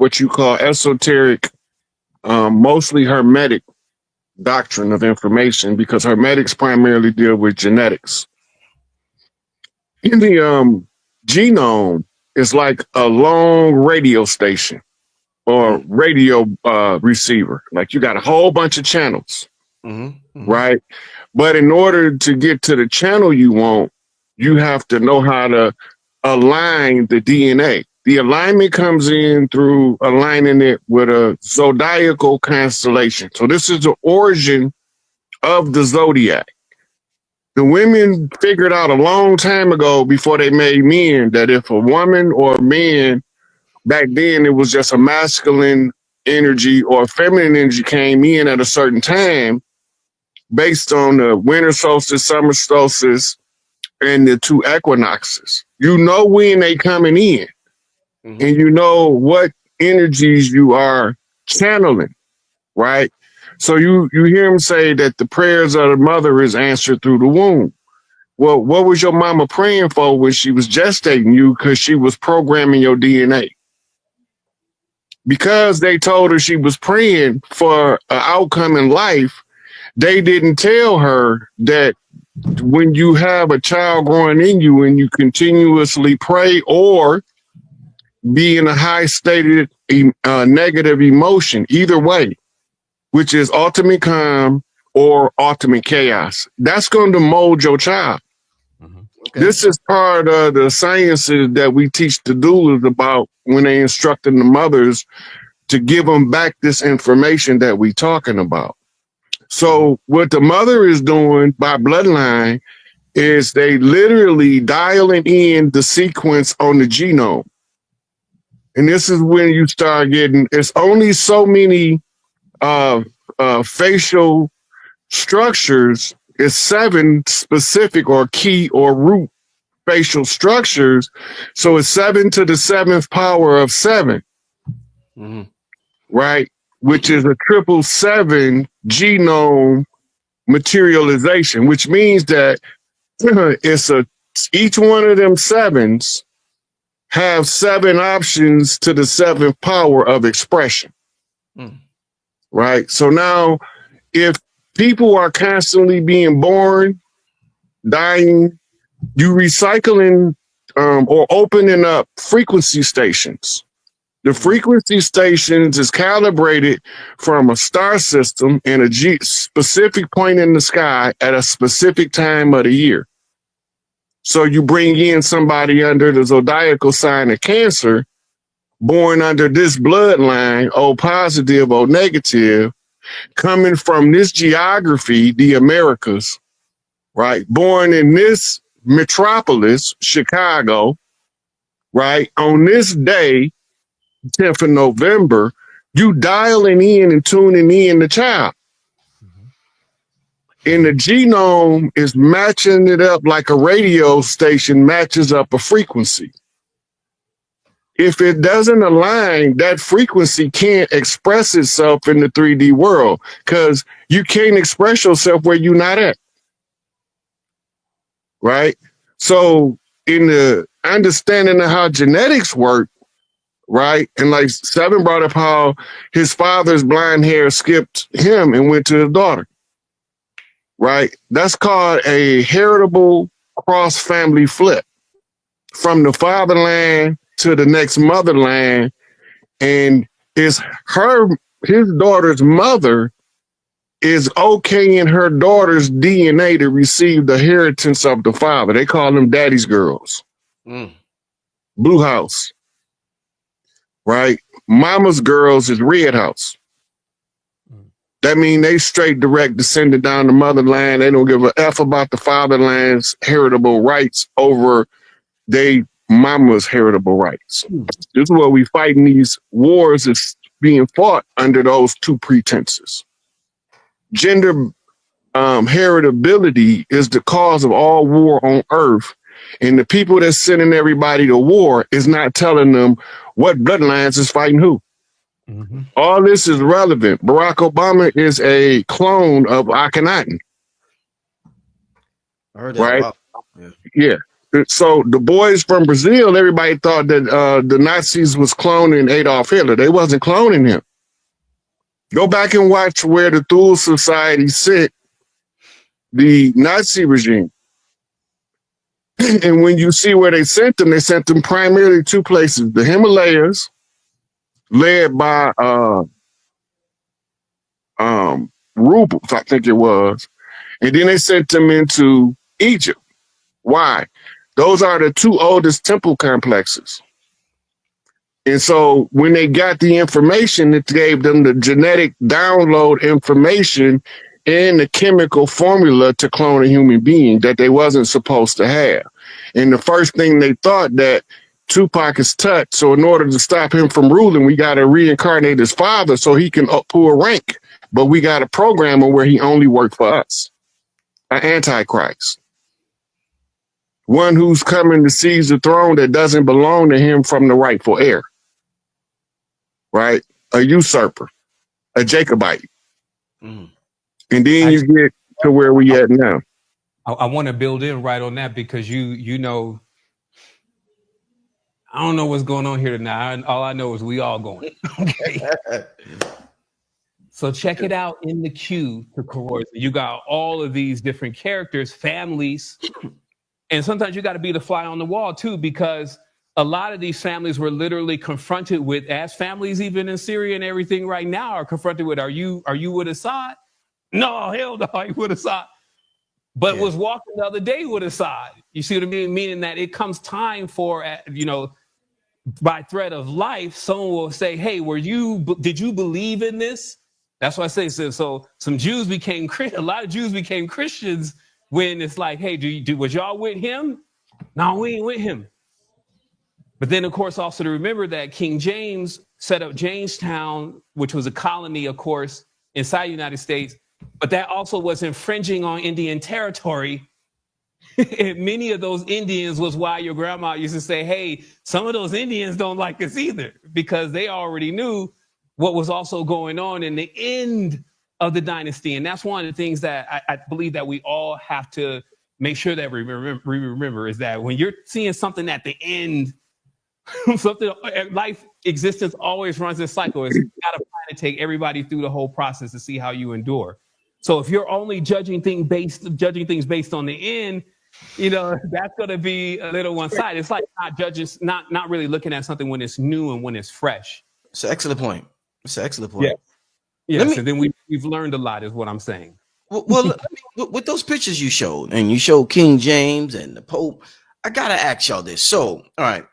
what you call esoteric, mostly hermetic doctrine of information, because hermetics primarily deal with genetics. In the genome is like a long radio station or radio receiver. Like you got a whole bunch of channels, right? But in order to get to the channel you want, you have to know how to align the DNA. The alignment comes in through aligning it with a zodiacal constellation. So this is the origin of the zodiac. The women figured out a long time ago, before they made men, that if a woman or a man, back then it was just a masculine energy or feminine energy came in at a certain time based on the winter solstice, summer solstice, and the two equinoxes. You know when they coming in, and you know what energies you are channeling, right? So you hear him say that the prayers of the mother is answered through the womb. Well, what was your mama praying for when she was gestating you? Because she was programming your DNA. Because they told her she was praying for an outcome in life, they didn't tell her that when you have a child growing in you and you continuously pray or be in a high stated negative emotion, either way, which is ultimate calm or ultimate chaos, that's going to mold your child. Okay. This is part of the sciences that we teach the doulas about when they instructing the mothers to give them back this information that we talking about. So what the mother is doing by bloodline is they literally dialing in the sequence on the genome. And this is when you start getting, it's only so many facial structures. It's 7 specific or key or root facial structures. So it's 7 to the 7th power of 7, right? Which is a 777 genome materialization, which means that each one of them 7s have 7 options to the 7th power of expression, right? So now if people are constantly being born, dying, you recycling or opening up frequency stations. The frequency stations is calibrated from a star system and a specific point in the sky at a specific time of the year. So you bring in somebody under the zodiacal sign of Cancer, born under this bloodline, O positive, O negative, coming from this geography, the Americas, right? Born in this metropolis, Chicago, right? On this day, 10th of November, you dialing in and tuning in the child. And the genome is matching it up like a radio station matches up a frequency. If it doesn't align, that frequency can't express itself in the 3D world because you can't express yourself where you're not at. Right? So in the understanding of how genetics work, right? And like Seven brought up how his father's blind hair skipped him and went to his daughter. Right? That's called a heritable cross-family flip from the fatherland to the next motherland. And his daughter's mother is okay in her daughter's DNA to receive the inheritance of the father. They call them daddy's girls. Blue house. Right? Mama's girls is red house. That means they straight direct descended down the motherland. They don't give a F about the fatherland's heritable rights over they mama's heritable rights. This is what we fighting these wars is being fought under those two pretenses. Gender heritability is the cause of all war on earth. And the people that's sending everybody to war is not telling them what bloodlines is fighting who. All this is relevant. Barack Obama is a clone of Akhenaten. I heard that. Right? Wow. Yeah. So the boys from Brazil, everybody thought that the Nazis was cloning Adolf Hitler. They wasn't cloning him. Go back and watch where the Thule Society sent the Nazi regime. And when you see where they sent them primarily two places: the Himalayas, led by Rubens, I think it was, and then they sent them into Egypt. Why? Those are the two oldest temple complexes. And so when they got the information, it gave them the genetic download information and the chemical formula to clone a human being that they wasn't supposed to have. And the first thing they thought that Tupac is Tut, so in order to stop him from ruling, we got to reincarnate his father so he can pull rank. But we got to program him where he only worked for us. An antichrist. One who's coming to seize the throne that doesn't belong to him from the rightful heir. Right? A usurper, a Jacobite. And then you get to where we at now. I want to build in right on that because you know, I don't know what's going on here tonight. All I know is we all going. Okay. So check it out in the queue to Corroy. You got all of these different characters, families, and sometimes you got to be the fly on the wall too, because a lot of these families were literally confronted with, as families even in Syria and everything right now are confronted with, are you with Assad? No, hell no, I ain't with Assad. But was walking the other day with Assad. You see what I mean? Meaning that it comes time for, by threat of life, someone will say, hey, did you believe in this? That's why I say, so some Jews became Christian. A lot of Jews became Christians when it's like, hey, was y'all with him? No, we ain't with him. But then, of course, also to remember that King James set up Jamestown, which was a colony, of course, inside the United States. But that also was infringing on Indian territory. And many of those Indians was why your grandma used to say, hey, some of those Indians don't like us either, because they already knew what was also going on in the end of the dynasty. And that's one of the things that I believe that we all have to make sure that we remember is that when you're seeing something at the end, something, life existence always runs this cycle. It's got to plan to take everybody through the whole process to see how you endure. So if you're only judging things based on the end, that's going to be a little one-sided. It's like not really looking at something when it's new and when it's fresh. It's an excellent point. Yes. And then we've learned a lot, is what I'm saying. Well, with those pictures you showed, and you showed King James and the Pope, I gotta ask y'all this. So, all right,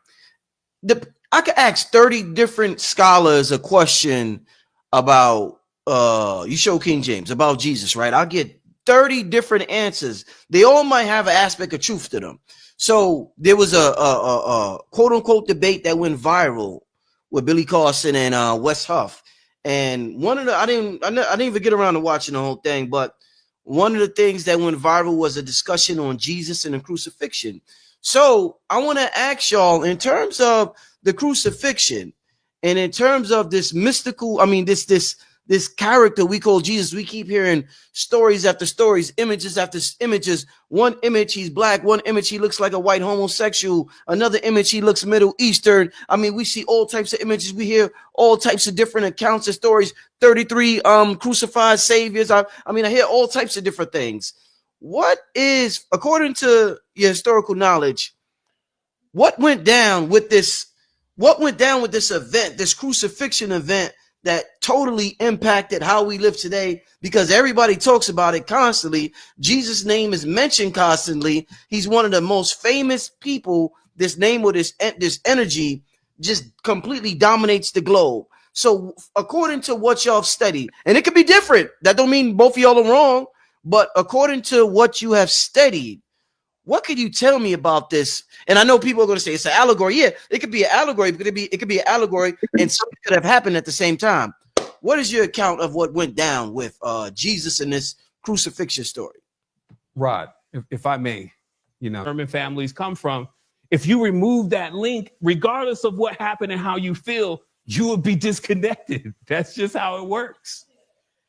I could ask 30 different scholars a question about you show King James about Jesus, right? I'll get 30 different answers. They all might have an aspect of truth to them. So there was a quote unquote debate that went viral with Billy Carson and Wes Huff. And one of the I didn't even get around to watching the whole thing, but one of the things that went viral was a discussion on Jesus and the crucifixion. So I want to ask y'all, in terms of the crucifixion and in terms of this mystical, this character we call Jesus, we keep hearing stories after stories, images after images. One image, he's black. One image, he looks like a white homosexual. Another image, he looks Middle Eastern. We see all types of images. We hear all types of different accounts and stories. 33 crucified saviors. I hear all types of different things. What is, according to your historical knowledge, what went down with this? What went down with this event, this crucifixion event, that totally impacted how we live today? Because everybody talks about it constantly. Jesus' name is mentioned constantly. He's one of the most famous people. This name with this energy just completely dominates the globe. So according to what y'all have studied, and it could be different, that don't mean both of y'all are wrong, but according to what you have studied, what could you tell me about this? And I know people are going to say it's an allegory. Yeah, it could be an allegory, but it could be an allegory, and something could have happened at the same time. What is your account of what went down with Jesus in this crucifixion story? Rod, if I may, German families come from. If you remove that link, regardless of what happened and how you feel, you will be disconnected. That's just how it works.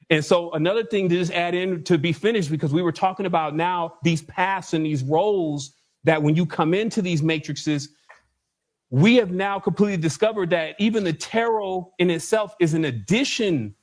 And so another thing to just add in to be finished, because we were talking about now these paths and these roles that when you come into these matrices, we have now completely discovered that even the tarot in itself is an addition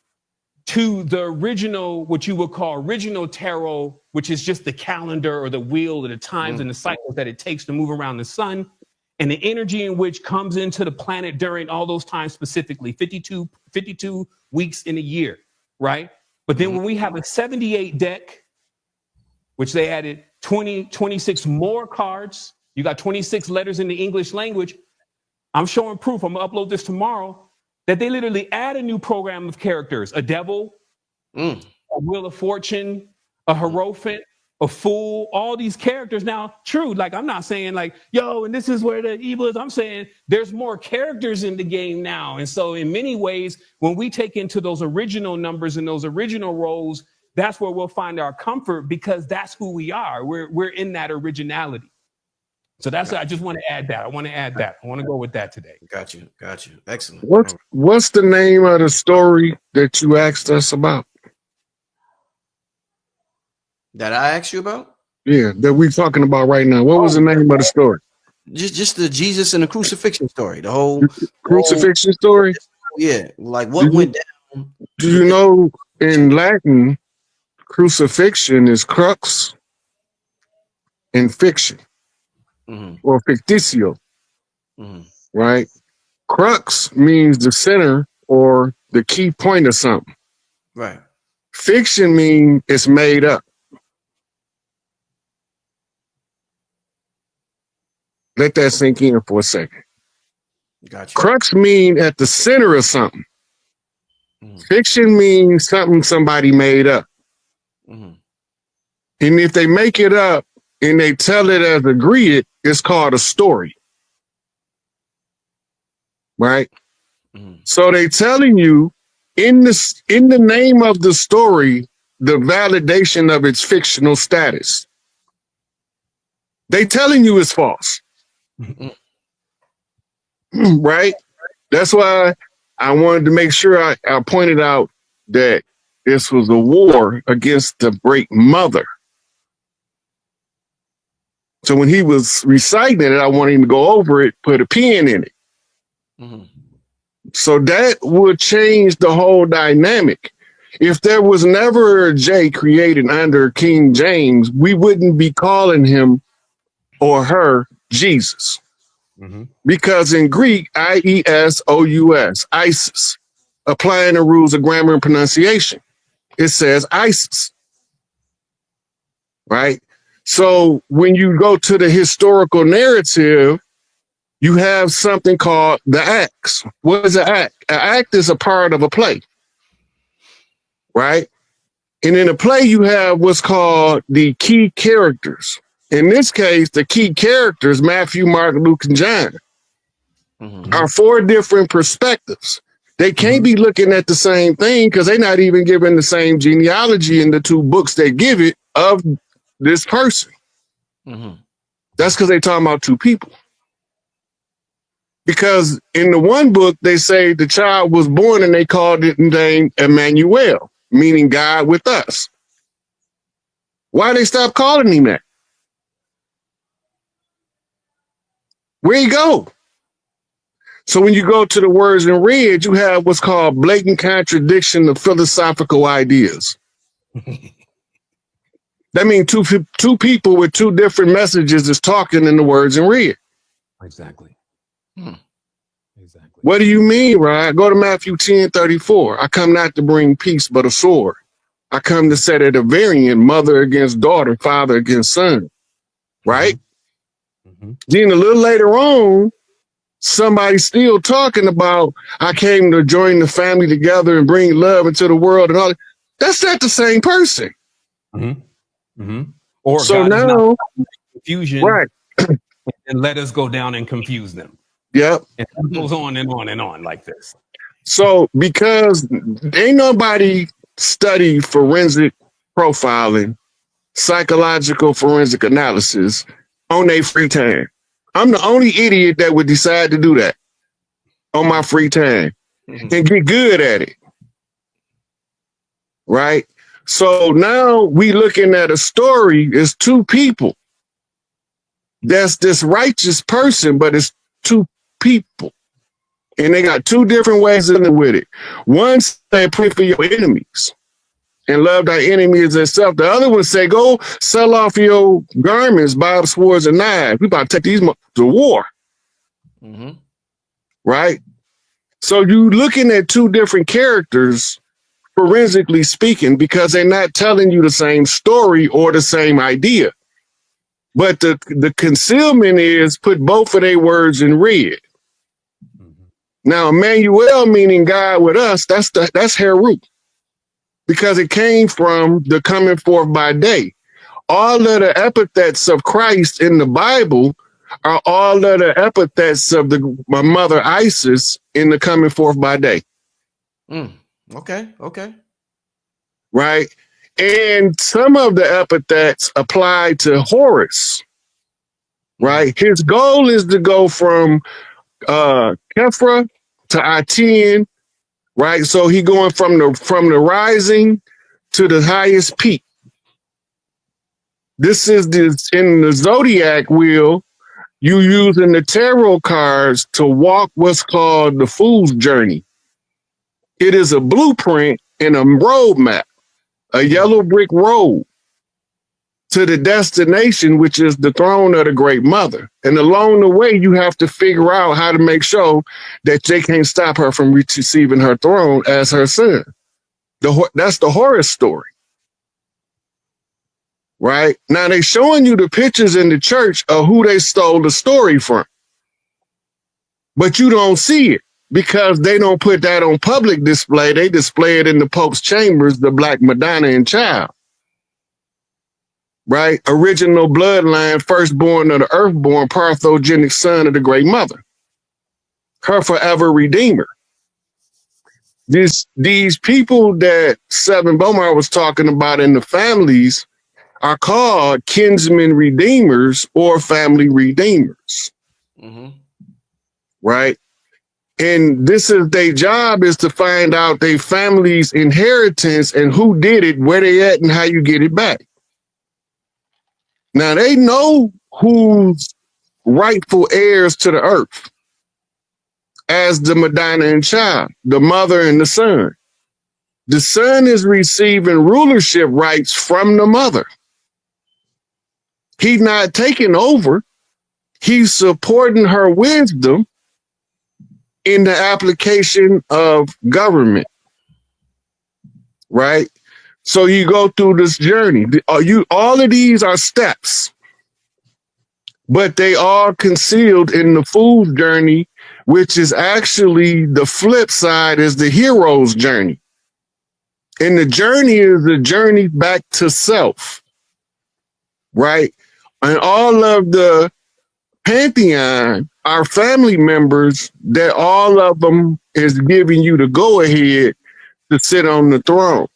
to the original, what you would call original tarot, which is just the calendar or the wheel or the times and the cycles that it takes to move around the sun, and the energy in which comes into the planet during all those times, specifically 52 weeks in a year, right? But then when we have a 78 deck, which they added 26 more cards, you got 26 letters in the English language. I'm showing proof, I'm gonna upload this tomorrow, that they literally add a new program of characters, a devil, a wheel of fortune, a hierophant, a fool, all these characters. Now, true, like I'm not saying like, yo, and this is where the evil is. I'm saying there's more characters in the game now. And so in many ways, when we take into those original numbers and those original roles, that's where we'll find our comfort, because that's who we are. We're in that originality. So that's, I just want to add that. I want to go with that today. Got you. Excellent. What's the name of the story that you asked us about? That I asked you about? Yeah, that we're talking about right now. What was the name of the story? Just the Jesus and the crucifixion story. The whole crucifixion story? Yeah. Like what went down? Do you know in Latin, crucifixion is crux and fiction, or fictitio, right? Crux means the center or the key point of something. Right. Fiction means it's made up. Let that sink in for a second. Gotcha. Crux mean at the center of something. Fiction means something somebody made up. And if they make it up and they tell it as agreed, it's called a story. Right? So they telling you in the name of the story, the validation of its fictional status. They telling you it's false. Right? That's why I wanted to make sure I pointed out that this was a war against the great mother. So when he was reciting it, I wanted him to go over it, put a pin in it. So that would change the whole dynamic. If there was never a J created under King James, we wouldn't be calling him or her Jesus. Because in Greek, I-E-S-O-U-S, Isis, applying the rules of grammar and pronunciation, it says Isis, right? So when you go to the historical narrative, you have something called the acts. What is an act? An act is a part of a play, right? And in a play, you have what's called the key characters. In this case, the key characters, Matthew, Mark, Luke, and John, are four different perspectives. They can't be looking at the same thing because they're not even given the same genealogy in the two books they give it of this person. That's because they're talking about two people. Because in the one book, they say the child was born and they called it named Emmanuel, meaning God with us. Why they stop calling him that? Where he go? So when you go to the words in red, you have what's called blatant contradiction of philosophical ideas. That means two people with two different messages is talking in the words in red. Exactly. Exactly. What do you mean, right? Go to Matthew 10:34. I come not to bring peace, but a sword. I come to set at a variant, mother against daughter, father against son. Right? Then a little later on, somebody's still talking about, I came to join the family together and bring love into the world and all that. That's not the same person. Or so God now, is not confusion, right? And let us go down and confuse them. Yep. And it goes on and on and on like this. So because ain't nobody study forensic profiling, psychological forensic analysis on their free time. I'm the only idiot that would decide to do that on my free time and get good at it. Right? So now we looking at a story, it's two people. there's this righteous person, but it's two people. And they got two different ways of dealing with it. One say, pray for your enemies and love thy enemy as thyself. The other one say, go sell off your garments, buy up swords and knives. We about to take these to war. Mm-hmm. Right? So you looking at two different characters, forensically speaking, because they're not telling you the same story or the same idea. But the concealment is put both of their words in red. Mhm. Now, Emmanuel, meaning God with us, that's Heru, because it came from the coming forth by day. All of the epithets of Christ in the Bible are all of the epithets of my mother Isis in the coming forth by day. Okay. Right? And some of the epithets apply to Horus, right? His goal is to go from Kefra to Aten, right? So he going from the rising to the highest peak. This is in the zodiac wheel, you using the tarot cards to walk what's called the fool's journey. It is a blueprint and a roadmap, a yellow brick road to the destination, which is the throne of the Great Mother. And along the way, you have to figure out how to make sure that they can't stop her from receiving her throne as her son. That's the Horus story. Right? Now they showing you the pictures in the church of who they stole the story from. But you don't see it because they don't put that on public display. They display it in the Pope's chambers, the Black Madonna and Child. Right? Original bloodline, firstborn of the earthborn, parthogenic son of the Great Mother. Her forever redeemer. These people that Seven Bomar was talking about in the families are called kinsmen redeemers or family redeemers. Mm-hmm. Right? And this is their job, is to find out their family's inheritance and who did it, where they at, and how you get it back. Now they know who's rightful heirs to the earth as the Madonna and Child, the mother and the son. The son is receiving rulership rights from the mother. He's not taking over. He's supporting her wisdom in the application of government. Right? So you go through this journey. All of these are steps, but they are concealed in the fool's journey, which is actually the flip side, is the hero's journey. And the journey is the journey back to self, right? And all of the pantheon are family members that all of them is giving you the go ahead to sit on the throne.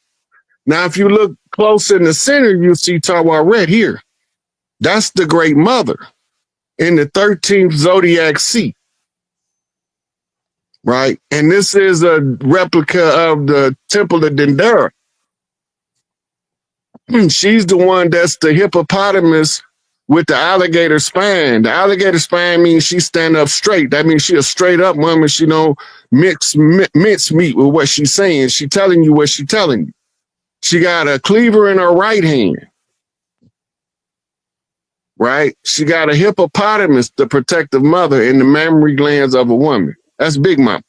Now, if you look close in the center, you'll see Tawaret here. That's the Great Mother in the 13th zodiac seat, right? And this is a replica of the Temple of Dendera. She's the one that's the hippopotamus with the alligator spine. The alligator spine means she stand up straight. That means she a straight up woman. She don't mince meat with what she's saying. She telling you what she telling you. She got a cleaver in her right hand, right? She got a hippopotamus, the protective mother, in the mammary glands of a woman. That's Big Mama,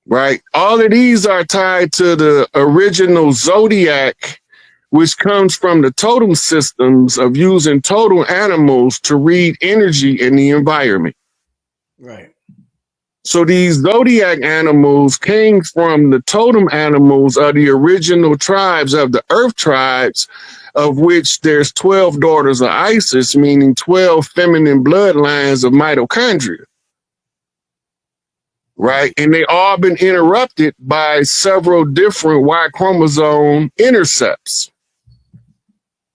right? All of these are tied to the original zodiac, which comes from the totem systems of using totem animals to read energy in the environment. Right. So these zodiac animals came from the totem animals of the original tribes of the earth tribes, of which there's 12 daughters of Isis, meaning 12 feminine bloodlines of mitochondria. Right? And they all been interrupted by several different Y chromosome intercepts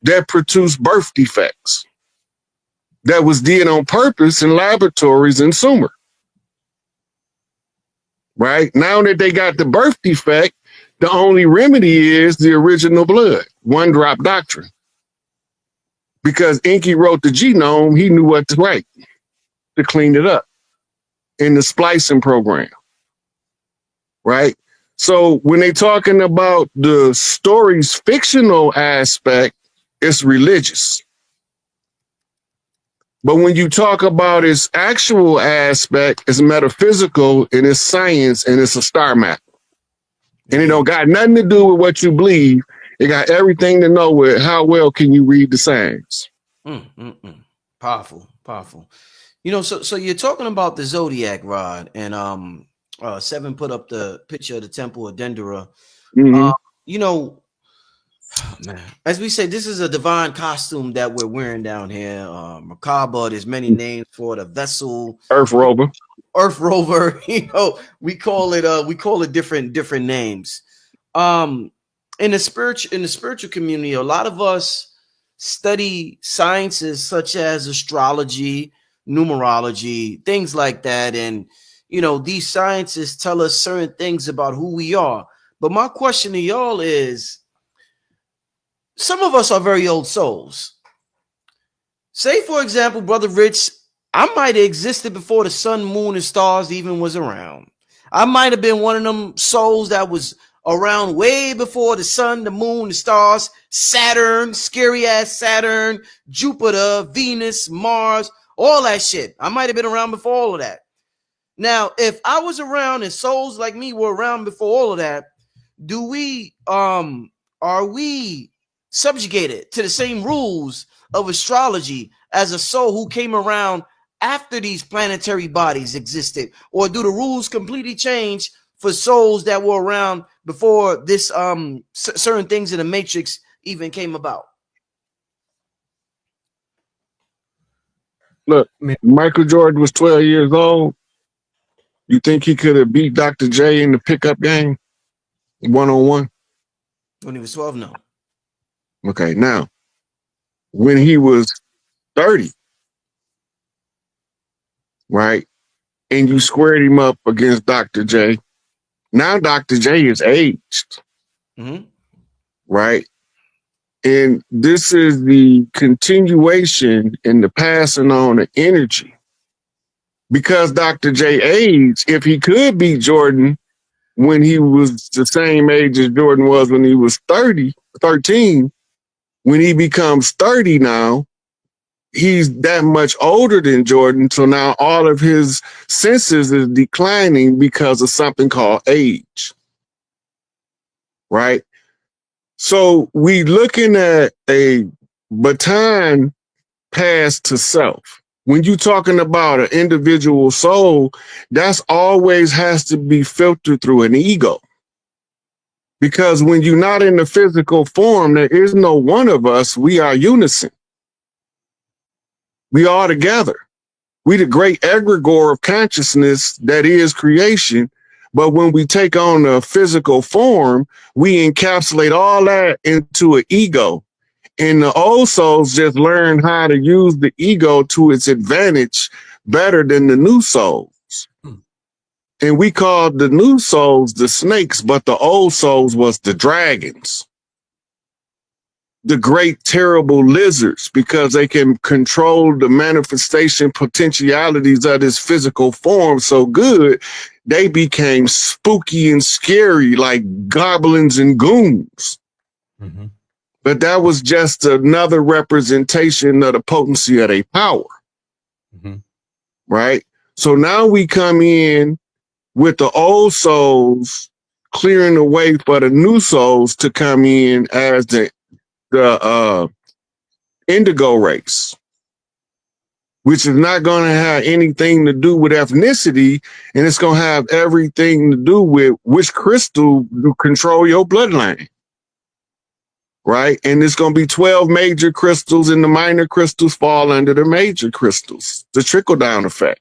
that produce birth defects that was did on purpose in laboratories in Sumer. Right? Now that they got the birth defect, the only remedy is the original blood, one drop doctrine. Because Inky wrote the genome, he knew what to write to clean it up in the splicing program, right? So when they talking about the story's fictional aspect, it's religious. But when you talk about its actual aspect, it's metaphysical and it's science and it's a star map. And it don't got nothing to do with what you believe. It got everything to know with how well can you read the signs. Powerful, powerful. You know, so you're talking about the zodiac, Rod, and Seven put up the picture of the temple of Dendera. You know, man, as we say, this is a divine costume that we're wearing down here. Macabre, there's many names for the vessel. Earth rover. You know, we call it different names. In the spiritual community, a lot of us study sciences such as astrology, numerology, things like that. And, you know, these sciences tell us certain things about who we are. But my question to y'all is, some of us are very old souls. Say, for example, Brother Rich, I might have existed before the sun, moon, and stars even was around. I might have been one of them souls that was around way before the sun, the moon, the stars, Saturn, scary ass Saturn, Jupiter, Venus, Mars, all that shit. I might have been around before all of that. Now, if I was around and souls like me were around before all of that, are we subjugated to the same rules of astrology as a soul who came around after these planetary bodies existed? Or do the rules completely change for souls that were around before this certain things in the matrix even came about? Look, Michael Jordan was 12 years old. You think he could have beat Dr. J in the pickup game? One-on-one? When he was 12, no. Okay, now, when he was 30, right, and you squared him up against Dr. J, now Dr. J is aged, right? And this is the continuation and the passing on of energy. Because Dr. J aged, if he could beat Jordan when he was the same age as Jordan was when he was 13, when he becomes 30 now, he's that much older than Jordan. So now all of his senses is declining because of something called age, right? So we looking at a baton passed to self. When you're talking about an individual soul, that's always has to be filtered through an ego. Because when you're not in the physical form, there is no one of us. We are unison. We are together. We the great egregore of consciousness that is creation. But when we take on a physical form, we encapsulate all that into an ego. And the old souls just learn how to use the ego to its advantage better than the new souls. And we called the new souls the snakes, but the old souls was the dragons. The great, terrible lizards, because they can control the manifestation potentialities of this physical form so good, they became spooky and scary like goblins and goons. But that was just another representation of the potency of their power. Right? So now we come in with the old souls clearing the way for the new souls to come in as the indigo race, which is not going to have anything to do with ethnicity, and it's going to have everything to do with which crystal to control your bloodline. Right? And it's going to be 12 major crystals, and the minor crystals fall under the major crystals, the trickle-down effect.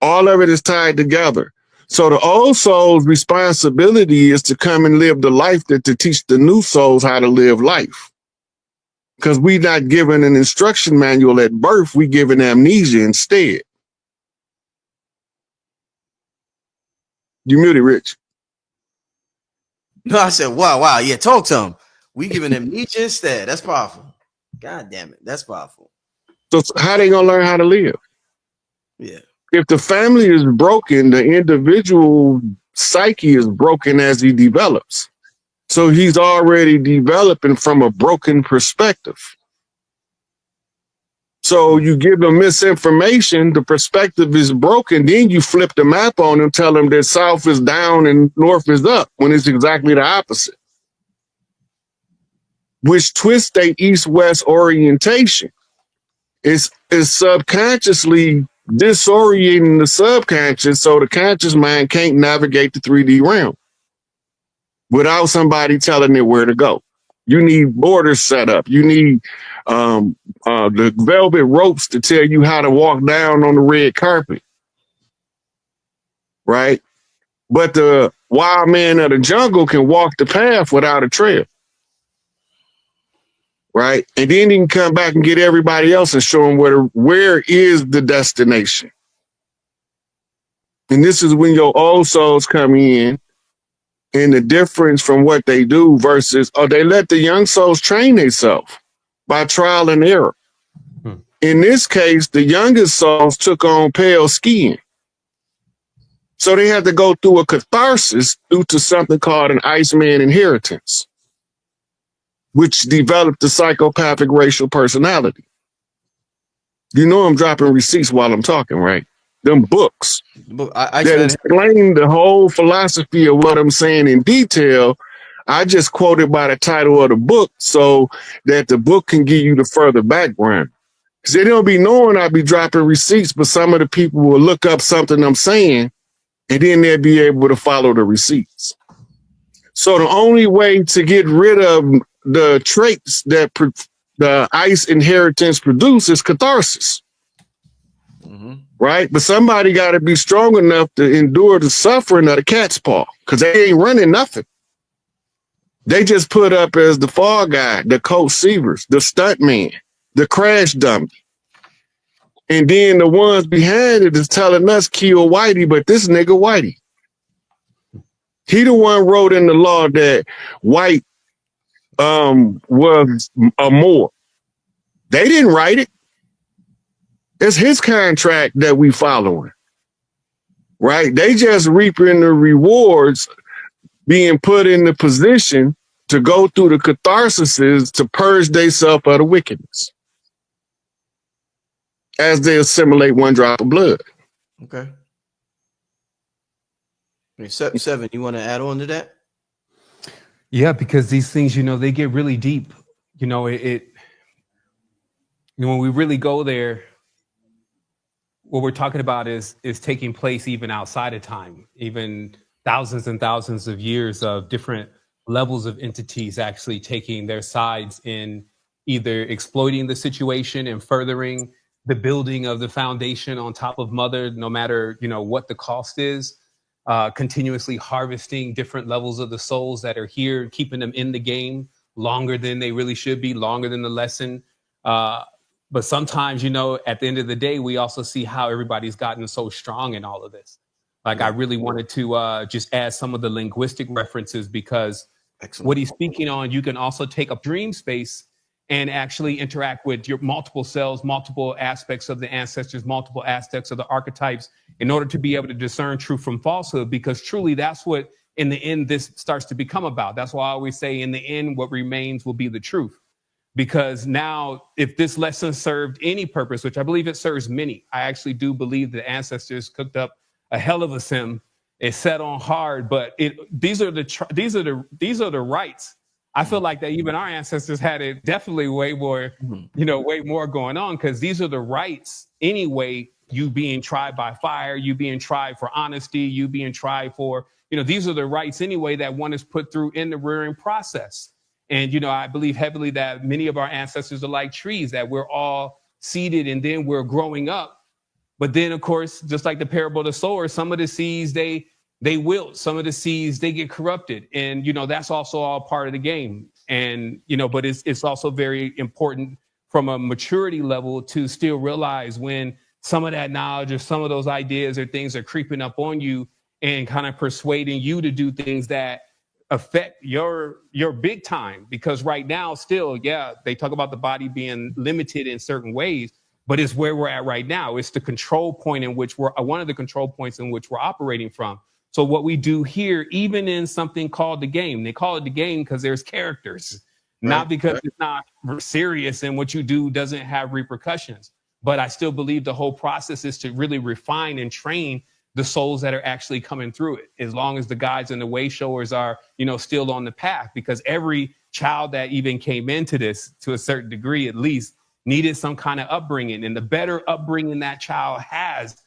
All of it is tied together. So the old soul's responsibility is to come and live the life that to teach the new souls how to live life. Because we're not given an instruction manual at birth, we given amnesia instead. You muted, Rich. No, I said, wow, yeah, talk to him. We giving amnesia instead. That's powerful. God damn it. That's powerful. So how they gonna learn how to live? Yeah. If the family is broken, the individual psyche is broken as he develops. So he's already developing from a broken perspective. So you give them misinformation, the perspective is broken, then you flip the map on them, tell them that south is down and north is up, when it's exactly the opposite. Which twists their east-west orientation. It's subconsciously disorienting the subconscious, so the conscious mind can't navigate the 3D realm without somebody telling it where to go. You need borders set up. You need the velvet ropes to tell you how to walk down on the red carpet, right? But the wild man of the jungle can walk the path without a trail, right? And then he can come back and get everybody else and show them where is the destination. And this is when your old souls come in, and the difference from what they do versus, they let the young souls train themselves by trial and error. In this case, the youngest souls took on pale skin. So they had to go through a catharsis due to something called an Iceman inheritance, which developed the psychopathic racial personality. You know I'm dropping receipts while I'm talking, right? Them books that explain the whole philosophy of what I'm saying in detail. I just quoted by the title of the book so that the book can give you the further background. Because they don't be knowing I be dropping receipts, but some of the people will look up something I'm saying, and then they'll be able to follow the receipts. So the only way to get rid of the traits that the ice inheritance produces catharsis. Right? But somebody got to be strong enough to endure the suffering of the cat's paw, because they ain't running nothing. They just put up as the fall guy, the coach Seavers, the stunt man, the crash dummy. And then the ones behind it is telling us kill Whitey, but this nigga Whitey. He the one wrote in the law that white was a Moor. They didn't write it. It's his contract that we following, right? They just reaping the rewards, being put in the position to go through the catharsis to purge themselves of the wickedness as they assimilate one drop of blood. Okay. Seven, you want to add on to that? Yeah, because these things, they get really deep. When we really go there, what we're talking about is taking place even outside of time, even thousands and thousands of years of different levels of entities actually taking their sides in either exploiting the situation and furthering the building of the foundation on top of mother, no matter, what the cost is, continuously harvesting different levels of the souls that are here, keeping them in the game longer than they really should be, longer than the lesson. But sometimes, at the end of the day, we also see how everybody's gotten so strong in all of this. Like, I really wanted to just add some of the linguistic references, because what he's speaking on, you can also take a dream space and actually interact with your multiple selves, multiple aspects of the ancestors, multiple aspects of the archetypes, in order to be able to discern truth from falsehood, because truly that's what, in the end, this starts to become about. That's why I always say, in the end, what remains will be the truth. Because now, if this lesson served any purpose, which I believe it serves many, I actually do believe the ancestors cooked up a hell of a sim. It set on hard, but these are the rights. I feel like that even our ancestors had it definitely way more, way more going on, because these are the rights anyway. You being tried by fire, you being tried for honesty, you being tried for, these are the rights anyway that one is put through in the rearing process. And, I believe heavily that many of our ancestors are like trees, that we're all seeded and then we're growing up. But then, of course, just like the parable of the sower, some of the seeds, they wilt. Some of the seeds, they get corrupted. And, that's also all part of the game. And, but it's also very important from a maturity level to still realize when some of that knowledge or some of those ideas or things are creeping up on you and kind of persuading you to do things that affect your big time, because right now still, yeah, they talk about the body being limited in certain ways, but it's where we're at right now. It's the control point in which we're one of the control points in which we're operating from. So what we do here, even in something called the game, they call it the game because there's characters, not because it's not serious and what you do doesn't have repercussions. But I still believe the whole process is to really refine and train the souls that are actually coming through it, as long as the guides and the way showers are, still on the path, because every child that even came into this, to a certain degree at least, needed some kind of upbringing, and the better upbringing that child has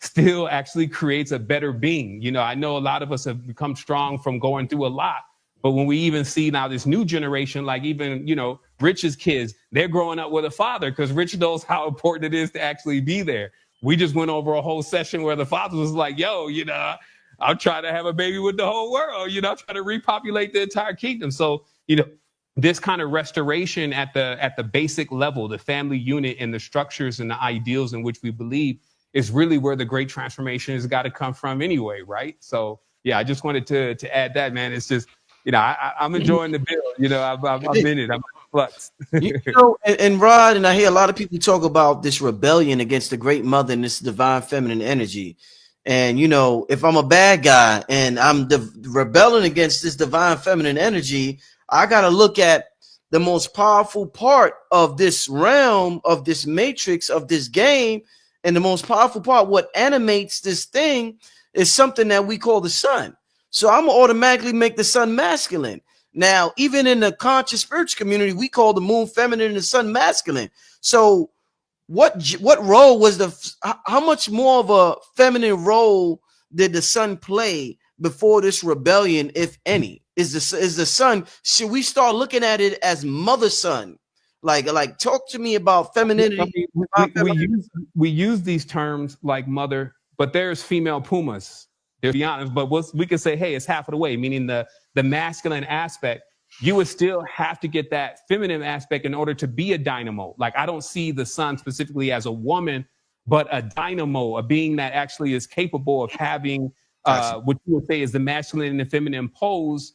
still actually creates a better being. I know a lot of us have become strong from going through a lot, but when we even see now this new generation, like even, Rich's kids, they're growing up with a father because Rich knows how important it is to actually be there. We just went over a whole session where the father was like, yo, I'm trying to have a baby with the whole world, I'm trying to repopulate the entire kingdom. So, this kind of restoration at the basic level, the family unit and the structures and the ideals in which we believe is really where the great transformation has got to come from anyway, right? So, yeah, I just wanted to add that, man. It's just, I'm enjoying the build. I'm in it. I'm in flux. And Rod, and I hear a lot of people talk about this rebellion against the great mother and this divine feminine energy. And, if I'm a bad guy and I'm rebelling against this divine feminine energy, I got to look at the most powerful part of this realm, of this matrix, of this game. And the most powerful part, what animates this thing, is something that we call the sun. So I'm gonna automatically make the sun masculine. Now, even in the conscious spiritual community, we call the moon feminine and the sun masculine. So what role was how much more of a feminine role did the sun play before this rebellion, if any? Is the sun, should we start looking at it as mother sun? Like talk to me about femininity. We use these terms like mother, but there's female pumas, to be honest. But we can say, hey, it's half of the way, meaning the masculine aspect. You would still have to get that feminine aspect in order to be a dynamo. Like, I don't see the sun specifically as a woman, but a dynamo, a being that actually is capable of having what you would say is the masculine and the feminine pose,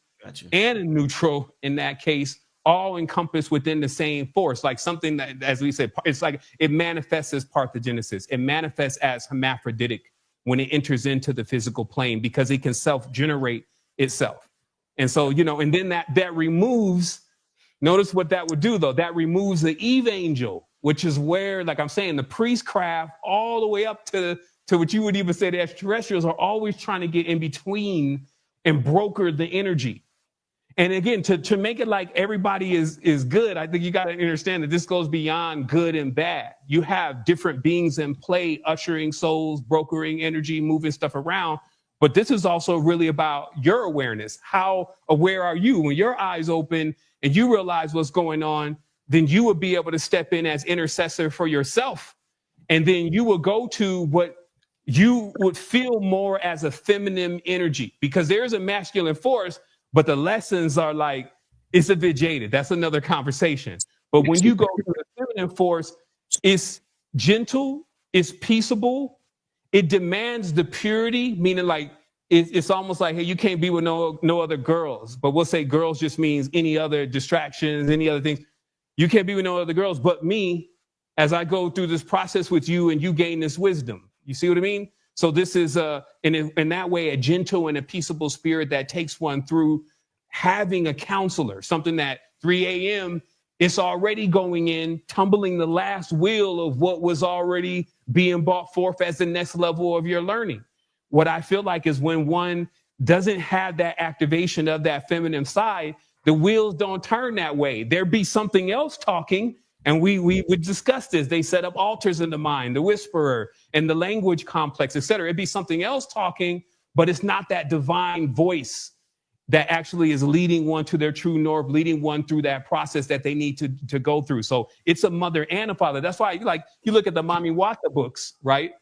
and a neutral in that case, all encompassed within the same force. Like something that, as we said, it's like it manifests as parthenogenesis. It manifests as hermaphroditic when it enters into the physical plane, because it can self-generate itself. And so, and then that removes, notice what that would do though, that removes the Eve angel, which is where, like I'm saying, the priestcraft all the way up to what you would even say the extraterrestrials are always trying to get in between and broker the energy. And again, to make it like everybody is good, I think you got to understand that this goes beyond good and bad. You have different beings in play, ushering souls, brokering energy, moving stuff around. But this is also really about your awareness. How aware are you? When your eyes open and you realize what's going on, then you will be able to step in as intercessor for yourself. And then you will go to what you would feel more as a feminine energy, because there's a masculine force, but the lessons are like, it's a bit jaded. That's another conversation. But when you go to the feminine force, it's gentle, it's peaceable, it demands the purity, meaning like, it's almost like, hey, you can't be with no other girls. But we'll say girls just means any other distractions, any other things. You can't be with no other girls but me, as I go through this process with you and you gain this wisdom. You see what I mean? So this is in that way a gentle and a peaceable spirit that takes one through having a counselor, something that 3 a.m. it's already going in, tumbling the last wheel of what was already being brought forth as the next level of your learning. What I feel like is when one doesn't have that activation of that feminine side, the wheels don't turn that way. There be something else talking. And we would discuss this. They set up altars in the mind, the whisperer and the language complex, etc. It'd be something else talking, but it's not that divine voice that actually is leading one to their true north, leading one through that process that they need to go through. So it's a mother and a father. That's why you look at the Mami Wata books, right?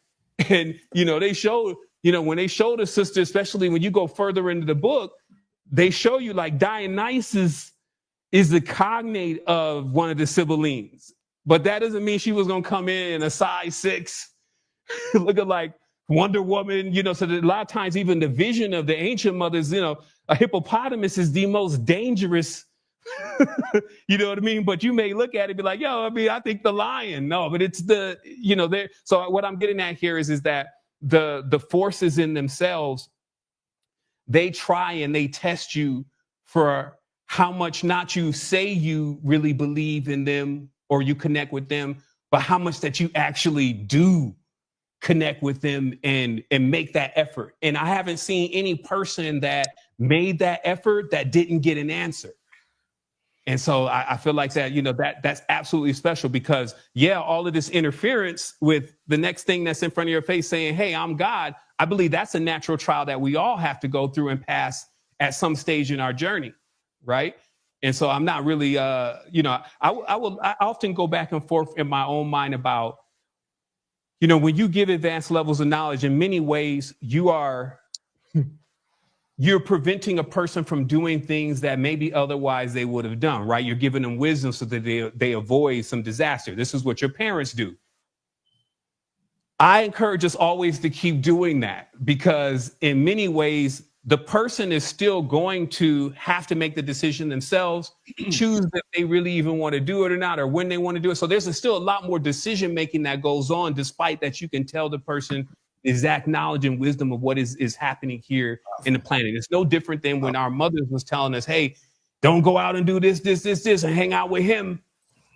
And, they show, when they show the sister, especially when you go further into the book, they show you like Dionysus is the cognate of one of the Sibyllines. But that doesn't mean she was going to come in a size 6, looking like Wonder Woman, you know, so that a lot of times even the vision of the ancient mothers, you know, a hippopotamus is the most dangerous, you know what I mean? But you may look at it and be like, yo, I mean, I think the lion. No, but it's the, you know, there. So what I'm getting at here is that the forces in themselves, they try and they test you for how much not you say you really believe in them or you connect with them, but how much that you actually do connect with them and make that effort. And I haven't seen any person that made that effort that didn't get an answer. And so I feel like that, you know, that's absolutely special because, yeah, all of this interference with the next thing that's in front of your face saying, hey, I'm God. I believe that's a natural trial that we all have to go through and pass at some stage in our journey. Right. And so I'm not really, you know, I often go back and forth in my own mind about, you know, when you give advanced levels of knowledge, in many ways, you're preventing a person from doing things that maybe otherwise they would have done, right? You're giving them wisdom so that they avoid some disaster. This is what your parents do. I encourage us always to keep doing that because in many ways, the person is still going to have to make the decision themselves, choose if they really even want to do it or not, or when they want to do it. So there's still a lot more decision making that goes on, despite that you can tell the person the exact knowledge and wisdom of what is happening here in the planet. It's no different than when our mothers was telling us, hey, don't go out and do this, and hang out with him.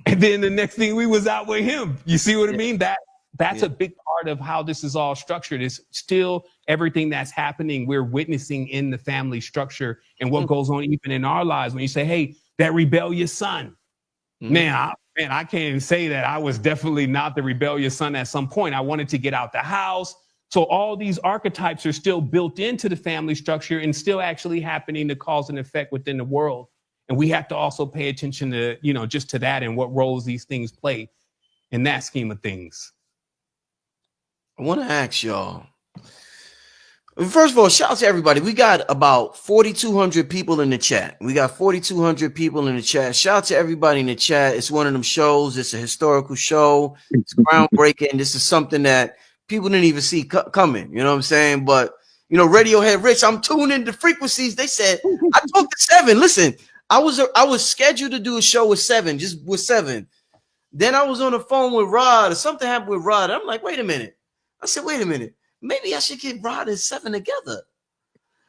And then the next thing we was out with him. You see what I mean? That's a big part of how this is all structured. It's still everything that's happening. We're witnessing in the family structure and what goes on even in our lives. When you say, hey, that rebellious son, man, I can't even say that I was definitely not the rebellious son at some point. I wanted to get out the house. So all these archetypes are still built into the family structure and still actually happening to cause and effect within the world. And we have to also pay attention to, you know, just to that and what roles these things play in that scheme of things. I want to ask y'all. First of all, shout out to everybody. We got about 4,200 people in the chat. We got 4,200 people in the chat. Shout out to everybody in the chat. It's one of them shows. It's a historical show. It's groundbreaking. This is something that people didn't even see coming. You know what I'm saying? But, you know, Radiohead Rich, I'm tuning into frequencies. They said, I talked to 7. Listen, I was scheduled to do a show with 7, just with 7. Then I was on the phone with Rod, or something happened with Rod. I'm like, wait a minute. I said, wait a minute. Maybe I should get Rod and 7 together.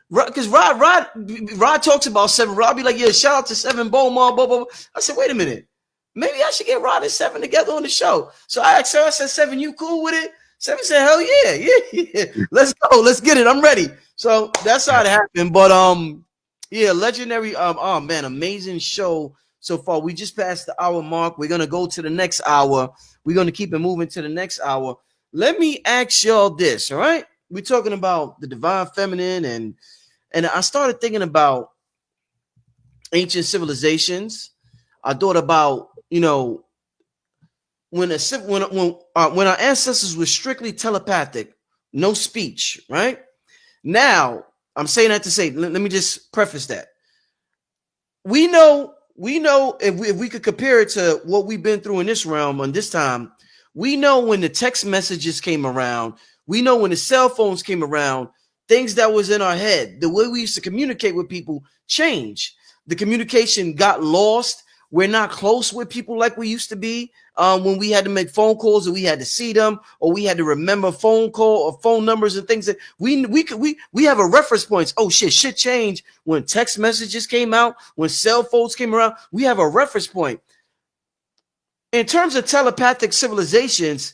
Because Rod talks about 7. Rod be like, yeah, shout out to 7, blah, blah, blah, blah. I said, wait a minute. Maybe I should get Rod and 7 together on the show. So I asked her, I said, 7, you cool with it? 7 said, hell yeah. Let's go. Let's get it. I'm ready. So that's how it happened. But yeah, legendary. Oh man, amazing show so far. We just passed the hour mark. We're gonna go to the next hour. We're gonna keep it moving to the next hour. Let me ask y'all this, all right? We're talking about the divine feminine, and I started thinking about ancient civilizations. I thought about, you know, when our ancestors were strictly telepathic, no speech, right? Now, I'm saying that to say, let me just preface that. We know if we could compare it to what we've been through in this realm on this time, we know when the text messages came around, we know when the cell phones came around, things that was in our head, the way we used to communicate with people changed. The communication got lost. We're not close with people like we used to be when we had to make phone calls and we had to see them, or we had to remember phone call or phone numbers and things that we have a reference points. Oh shit changed when text messages came out, when cell phones came around. We have a reference point. In terms of telepathic civilizations,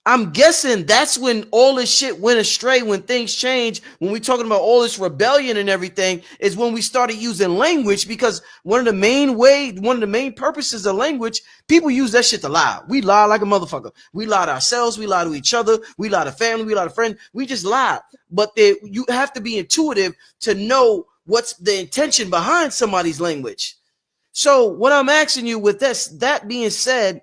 I'm guessing that's when all this shit went astray, when things changed, when we're talking about all this rebellion and everything, is when we started using language, because one of the main purposes of language, people use that shit to lie. We lie like a motherfucker. We lie to ourselves. We lie to each other. We lie to family. We lie to friends. We just lie. But you have to be intuitive to know what's the intention behind somebody's language. So what I'm asking you with that being said,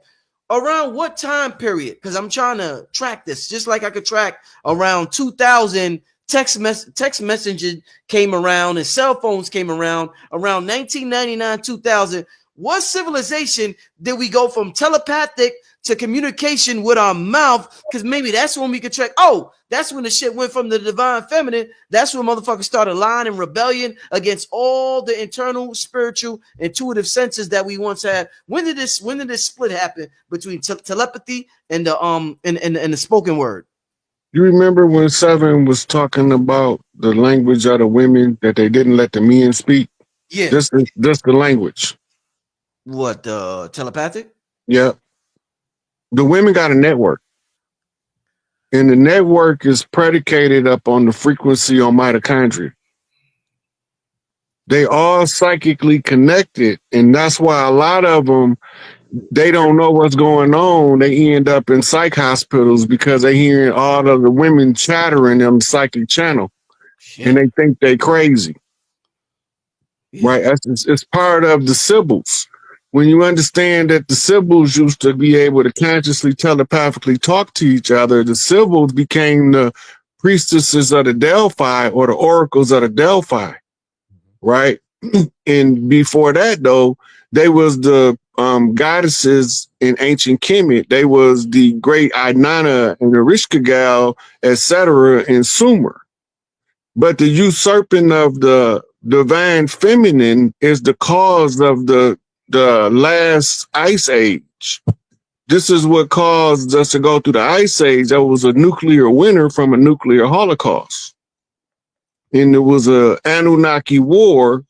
around what time period? Because I'm trying to track this, just like I could track around 2000 text messaging came around and cell phones came around 1999, 2000. what civilization did we go from telepathic to communication with our mouth? Because maybe that's when we could check. Oh, that's when the shit went from the divine feminine. That's when motherfuckers started lying and rebellion against all the internal, spiritual, intuitive senses that we once had. When did this split happen between telepathy and the and the spoken word? You remember when Seven was talking about the language of the women that they didn't let the men speak? Yeah. Just the language. What, telepathic? Yeah. The women got a network. And the network is predicated upon the frequency on mitochondria. They all psychically connected. And that's why a lot of them, they don't know what's going on. They end up in psych hospitals because they hearing all of the women chattering on the psychic channel. Shit. And they think they crazy. Yeah. Right? It's part of the symbols. When you understand that the symbols used to be able to consciously telepathically talk to each other, the symbols became the priestesses of the Delphi or the oracles of the Delphi, right? And before that, though, they was the goddesses in ancient Kemet. They was the great Inanna and the Rishkagal, etc. in Sumer. But the usurping of the divine feminine is the cause of the last ice age. This is what caused us to go through the ice age. There was a nuclear winter from a nuclear holocaust. And there was a Anunnaki war.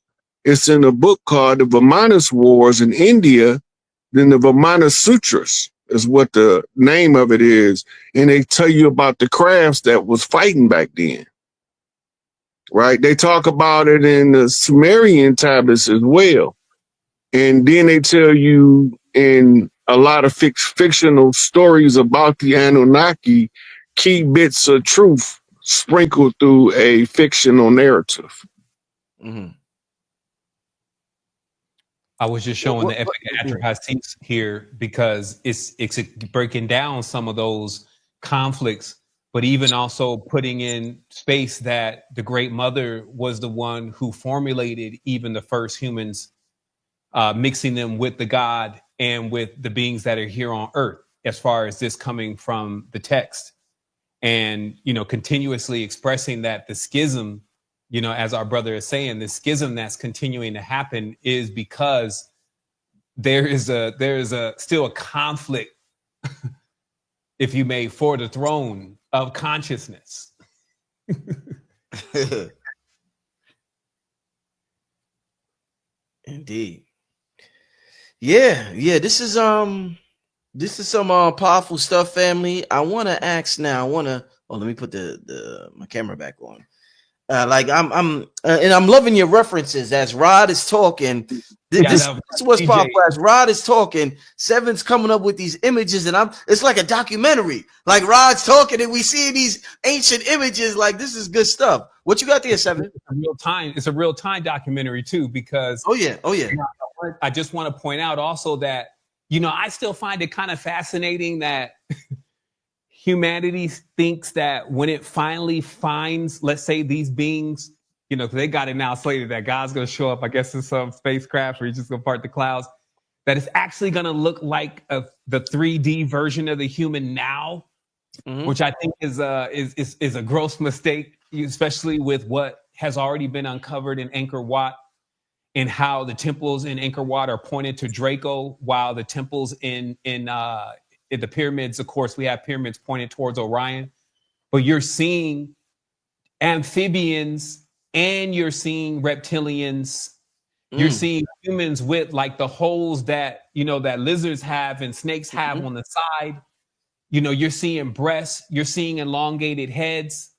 It's in a book called the Vamanas Wars in India. Then the Vamana Sutras is what the name of it is. And they tell you about the crafts that was fighting back then. Right? They talk about it in the Sumerian tablets as well. And then they tell you in a lot of fictional stories about the Anunnaki, key bits of truth sprinkled through a fictional narrative. Mm-hmm. I was just showing the epic Atrahasis here because it's breaking down some of those conflicts, but even also putting in space that the Great Mother was the one who formulated even the first humans, mixing them with the God and with the beings that are here on earth, as far as this coming from the text. And, you know, continuously expressing that the schism, you know, as our brother is saying, the schism that's continuing to happen is because there is still a conflict, if you may, for the throne of consciousness. Indeed. Yeah, this is some powerful stuff, family. I want to ask now. Let me put my camera back on. I'm loving your references as Rod is talking. This is what's powerful. As Rod is talking, Seven's coming up with these images, and it's like a documentary. Like Rod's talking, and we see these ancient images. Like, this is good stuff. What you got there, Seven? It's a real time documentary too, because oh yeah. I just want to point out also that, you know, I still find it kind of fascinating that humanity thinks that when it finally finds, let's say, these beings, you know, they got it now slated that God's going to show up, I guess, in some spacecraft, or he's just going to part the clouds, that it's actually going to look like the 3D version of the human now, which I think is a gross mistake, especially with what has already been uncovered in Angkor Wat, and how the temples in Angkor Wat are pointed to Draco, while the temples in the pyramids, of course, we have pyramids pointed towards Orion. But you're seeing amphibians and you're seeing reptilians. You're seeing humans with like the holes that, you know, that lizards have and snakes have on the side. You know, you're seeing breasts, you're seeing elongated heads.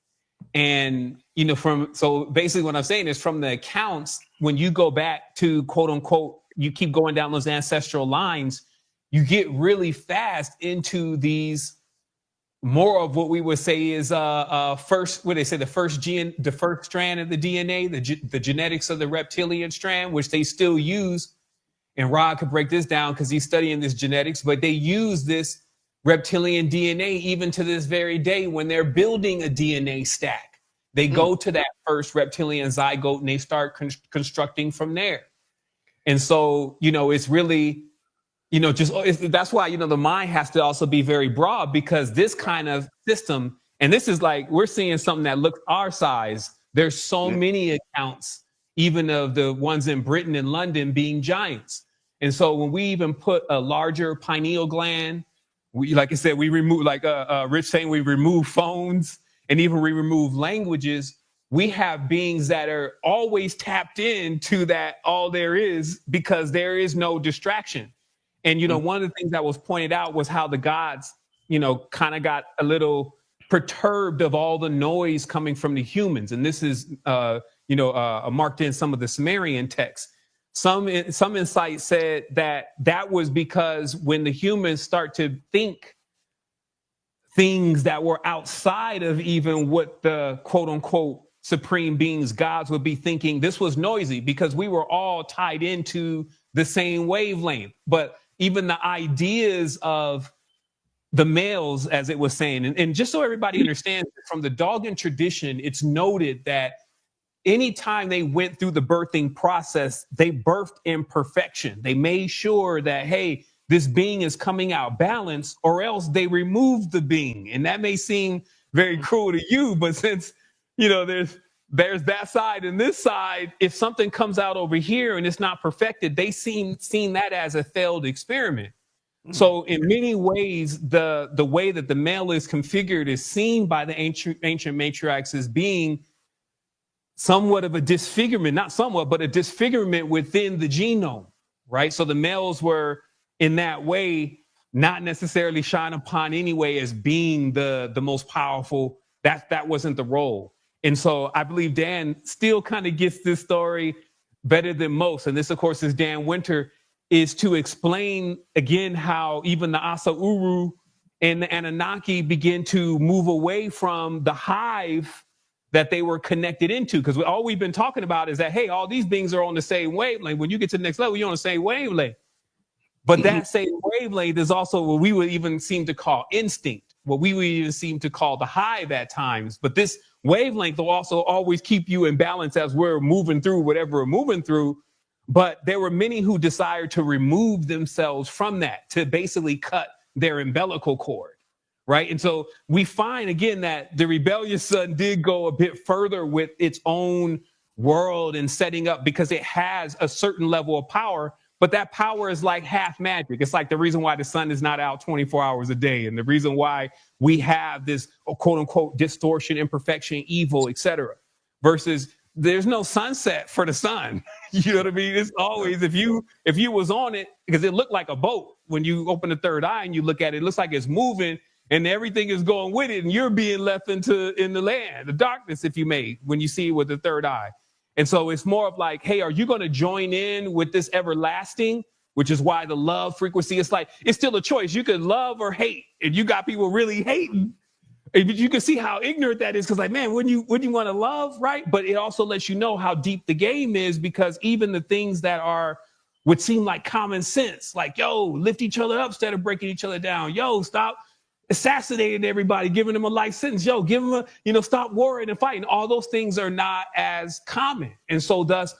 And, you know, so basically what I'm saying is, from the accounts, when you go back to quote unquote, you keep going down those ancestral lines, you get really fast into these more of what we would say is first, what they say, the first strand of the DNA, the genetics of the reptilian strand, which they still use. And Rod could break this down because he's studying this genetics, but they use this reptilian DNA even to this very day when they're building a DNA stack. They go to that first reptilian zygote and they start constructing from there. And so, it's really, that's why, the mind has to also be very broad, because this kind of system, and this is like, we're seeing something that looks our size. There's so many accounts, even of the ones in Britain and London being giants. And so when we even put a larger pineal gland, we, like I said, we remove, like Rich saying, we remove phones, and even we remove languages. We have beings that are always tapped into that all there is, because there is no distraction. And, one of the things that was pointed out was how the gods, kind of got a little perturbed of all the noise coming from the humans. And this is, marked in some of the Sumerian texts. Some insight said that was because when the humans start to think things that were outside of even what the quote unquote supreme beings, gods, would be thinking, this was noisy, because we were all tied into the same wavelength. But even the ideas of the males, as it was saying, and just so everybody understands, from the Dogon tradition, it's noted that anytime they went through the birthing process, they birthed in perfection. They made sure that, hey, this being is coming out balanced, or else they removed the being. And that may seem very cruel to you, but since, there's that side and this side, if something comes out over here and it's not perfected, they seen that as a failed experiment. So in many ways, the way that the male is configured is seen by the ancient matriarchs as being somewhat of a disfigurement, not somewhat, but a disfigurement within the genome, right? So the males were in that way not necessarily shined upon anyway as being the most powerful. That wasn't the role. And so I believe Dan still kind of gets this story better than most. And this, of course, is Dan Winter, is to explain again how even the Asa Uru and the Anunnaki begin to move away from the hive that they were connected into. Because all we've been talking about is that, hey, all these beings are on the same wavelength. When you get to the next level, you're on the same wavelength. But that same wavelength is also what we would even seem to call instinct, what we would even seem to call the hive at times. But this wavelength will also always keep you in balance as we're moving through whatever we're moving through. But there were many who desired to remove themselves from that, to basically cut their umbilical cord, right? And so we find, again, that the rebellious son did go a bit further with its own world and setting up, because it has a certain level of power, but that power is like half magic. It's like the reason why the sun is not out 24 hours a day, and the reason why we have this quote unquote distortion, imperfection, evil, etc. Versus there's no sunset for the sun. You know what I mean? It's always, if you was on it, because it looked like a boat when you open the third eye and you look at it, it looks like it's moving and everything is going with it, and you're being left in the land, the darkness, if you may, when you see it with the third eye. And so it's more of like, hey, are you going to join in with this everlasting? Which is why the love frequency, it's like, it's still a choice. You could love or hate, and you got people really hating. But you can see how ignorant that is, because like, man, wouldn't you want to love, right? But it also lets you know how deep the game is, because even the things that would seem like common sense, like, yo, lift each other up instead of breaking each other down. Yo, stop assassinating everybody, giving them a life sentence. Yo, give them stop worrying and fighting. All those things are not as common. And so thus,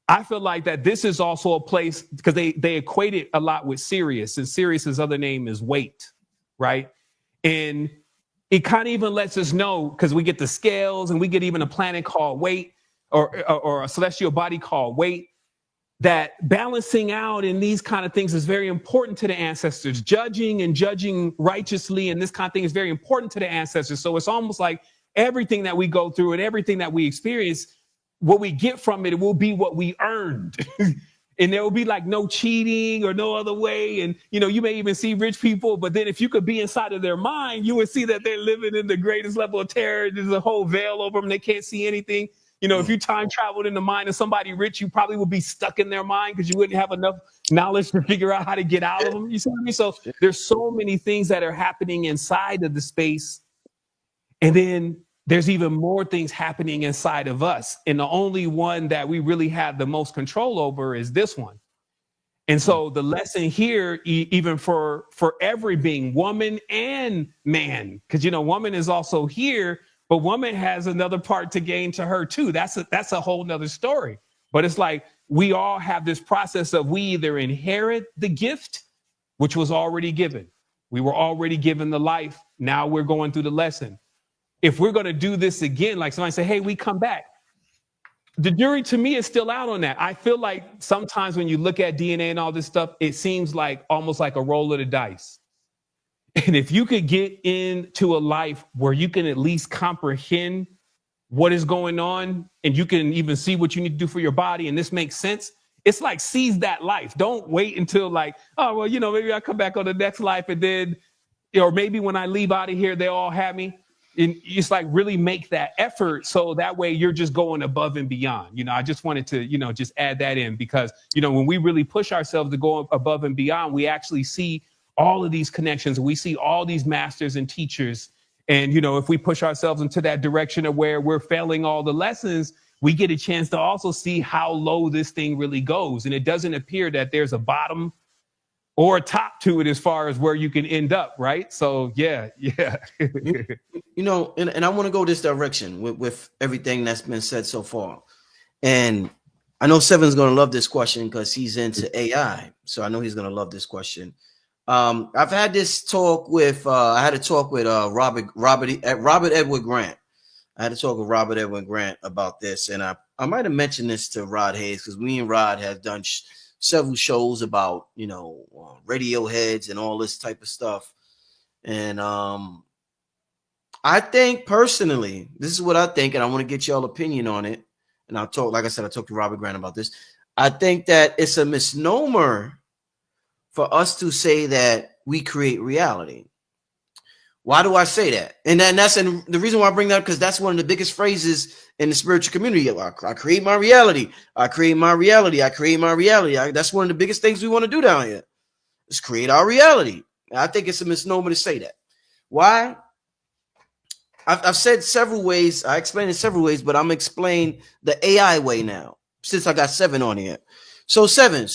I feel like that this is also a place, because they equate it a lot with Sirius, and Sirius's other name is weight, right? And it kind of even lets us know, because we get the scales and we get even a planet called weight, or a celestial body called weight, that balancing out in these kind of things is very important to the ancestors. Judging righteously and this kind of thing is very important to the ancestors. So it's almost like everything that we go through and everything that we experience, what we get from it will be what we earned. And there will be like no cheating or no other way. And, you may even see rich people, but then if you could be inside of their mind, you would see that they're living in the greatest level of terror. There's a whole veil over them. They can't see anything. If you time traveled in the mind of somebody rich, you probably would be stuck in their mind, because you wouldn't have enough knowledge to figure out how to get out of them. You see what I mean? So there's so many things that are happening inside of the space. And then there's even more things happening inside of us. And the only one that we really have the most control over is this one. And so the lesson here, even for every being, woman and man, because, woman is also here, but woman has another part to gain to her too. That's a whole nother story. But it's like, we all have this process of we either inherit the gift, which was already given. We were already given the life. Now we're going through the lesson. If we're going to do this again, like somebody say, hey, we come back. The jury to me is still out on that. I feel like sometimes when you look at DNA and all this stuff, it seems like almost like a roll of the dice. And if you could get into a life where you can at least comprehend what is going on and you can even see what you need to do for your body, and this makes sense, it's like seize that life. Don't wait until like, oh, well, maybe I come back on the next life and then, or maybe when I leave out of here, they all have me. And it's like really make that effort so that way you're just going above and beyond. I just wanted to, just add that in because, when we really push ourselves to go above and beyond, we actually see all of these connections. We see all these masters and teachers. And, if we push ourselves into that direction of where we're failing all the lessons, we get a chance to also see how low this thing really goes. And it doesn't appear that there's a bottom or a top to it as far as where you can end up, right? So, yeah. And I want to go this direction with everything that's been said so far. And I know Seven's going to love this question because he's into AI. So I know he's going to love this question. I've had this talk with, I had a talk with Robert Edward Grant. I had to talk with Robert Edward Grant about this. And I might have mentioned this to Rod Hayes because me and Rod have done several shows about, radio heads and all this type of stuff. And I think personally, this is what I think, and I want to get y'all opinion on it. And I talked to Robert Grant about this. I think that it's a misnomer for us to say that we create reality. Why do I say that? And the reason why I bring that up, because that's one of the biggest phrases in the spiritual community. I create my reality. I create my reality. I create my reality. That's one of the biggest things we want to do down here is create our reality. And I think it's a misnomer to say that. Why? I've said several ways. I explained it several ways, but I'm explaining the AI way now, since I got Seven on here. So Seven,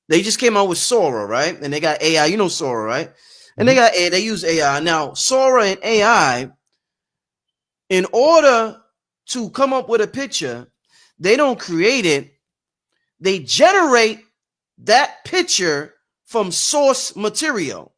they just came out with Sora, right? And they got AI. You know Sora, right? And they use AI. Now, Sora and AI, in order to come up with a picture, they don't create it. They generate that picture from source material.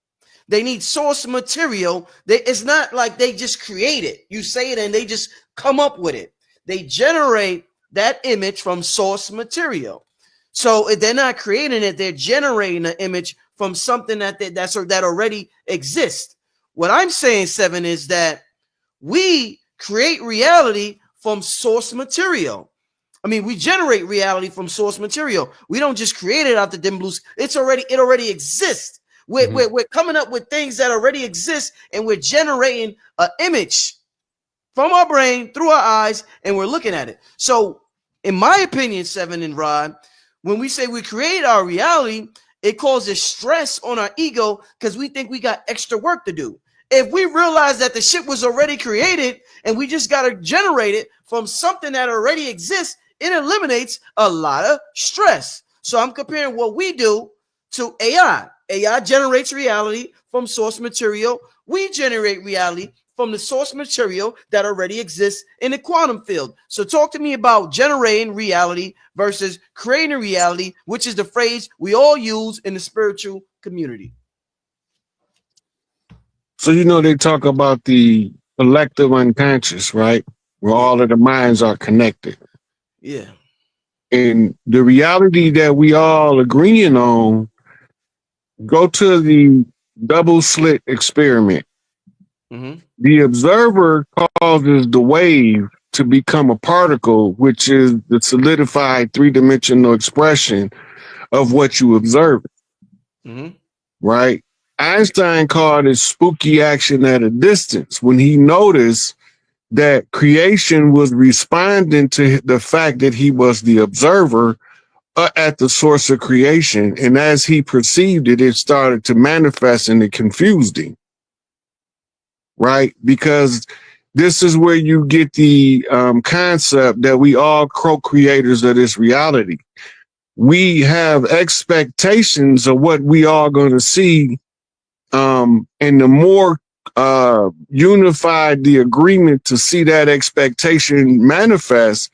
They need source material. It's not like they just create it. You say it and they just come up with it. They generate that image from source material. So if they're not creating it, they're generating an image from something that already exists. What I'm saying, Seven, is that we create reality from source material. I mean, we generate reality from source material. We don't just create it out the dim blues. It already exists. We're coming up with things that already exist, and we're generating an image from our brain through our eyes, and we're looking at it. So, in my opinion, Seven and Rod, when we say we create our reality, it causes stress on our ego because we think we got extra work to do. If we realize that the shit was already created and we just got to generate it from something that already exists, it eliminates a lot of stress. So I'm comparing what we do to AI. AI generates reality from source material. We generate reality from the source material that already exists in the quantum field. So talk to me about generating reality versus creating reality, which is the phrase we all use in the spiritual community. So, they talk about the collective unconscious, right? Where all of the minds are connected. Yeah. And the reality that we all agreeing on, go to the double slit experiment. Mm-hmm. The observer causes the wave to become a particle, which is the solidified three-dimensional expression of what you observe. Mm-hmm. Right? Einstein called it spooky action at a distance when he noticed that creation was responding to the fact that he was the observer at the source of creation. And as he perceived it, it started to manifest and it confused him. Right? Because this is where you get the concept that we all co-creators of this reality. We have expectations of what we are going to see. And the more unified the agreement to see that expectation manifest,